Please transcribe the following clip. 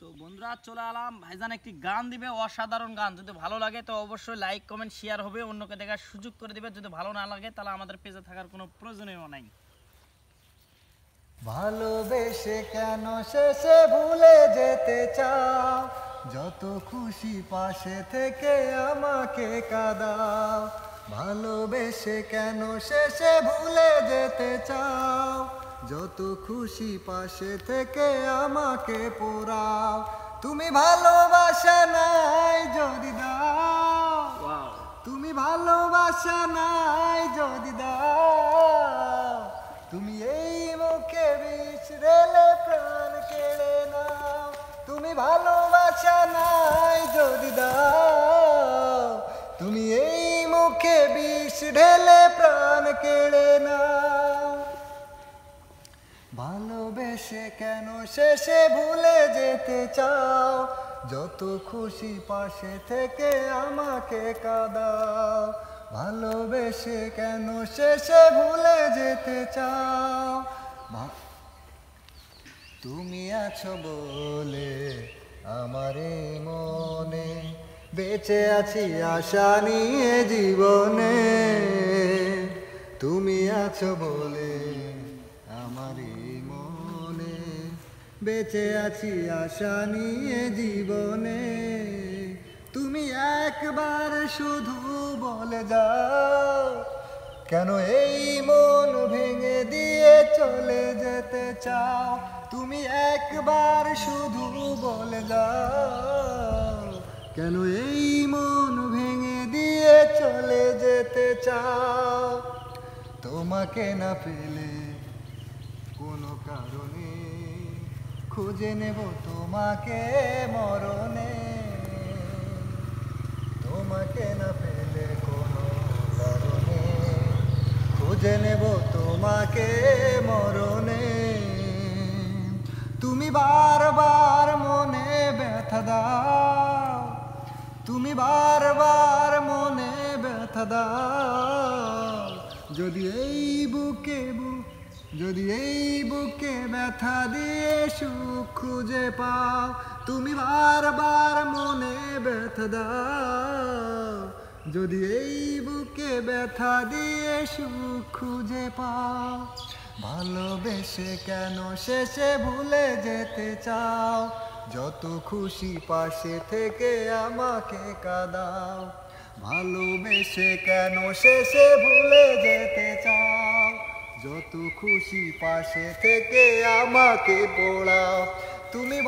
তো বন্ধুরা চলে এলাম, ভাইজান একটি গান দিবে, অসাধারণ গান। যদি ভালো লাগে তো অবশ্যই লাইক কমেন্ট শেয়ার হবে, অন্যকে দেখার সুযোগ করে দিবে। যদি ভালো না লাগে তাহলে আমাদের পেজে থাকার কোনো প্রয়োজনীয় নাই। ভালোবেসে কেন শেষে ভুলে যেতে চাও? যত খুশি পাশে থেকে আমাকে কাঁদাও। ভালোবেসে কেন শেষে ভুলে যেতে চাও? যত খুশি পাশে থেকে আমাকে পোড়াও। তুমি ভালোবাসা নাই যদি দাও, তুমি ভালোবাসা নাই যদি দাও, তুমি এই মুখে বিষ ঢেলে প্রাণ কেড়ে নাও। তুমি ভালোবাসা নাই যদি দাও, তুমি এই মুখে বিষ ঢেলে প্রাণ কেড়ে নাও। ভালোবেসে কেন শেষে ভুলে যেতে চাও? যত খুশি পাশে থেকে আমাকে কাঁদাও। ভালোবেসে কেন শেষে ভুলে যেতে চাও? তুমি আছো বলে আমার এই মনে বেঁচে আছি আশা নিয়ে জীবনে। তুমি আছো বলে আমার এই মনে বেঁচে আছি আশা নিয়ে জীবনে। তুমি একবার শুধু বলে যাও, কেন এই মন ভেঙে দিয়ে চলে যেতে চাও? তুমি একবার শুধু বলে যাও, কেন এই মন ভেঙে দিয়ে চলে যেতে চাও? তোমাকে না পেলে কোনো কারণে খুঁজে নেব তোমাকে মরণে। তোমাকে না পেলে কোনো কারণে খুঁজে নেব তোমাকে মরণে। তুমি বারবার মনে ব্যথা দাও, তুমি বারবার মনে ব্যথা দাও। যদি এই বুকে ব্যথা দিয়ে সুখ খুঁজে পাও, তুমি বারবার মনে ব্যথা দাও। যদি এই বুকে ব্যথা দিয়ে সুখ খুঁজে পাও। ভালোবেসে কেন শেষে ভুলে যেতে চাও? যত খুশি পাশে থেকে আমাকে কাঁদাও। ভালোবেসে কেন শেষে ভুলে যেতে চাও? যত খুশি পাশে থেকে আমাকে পোড়াও। তুমি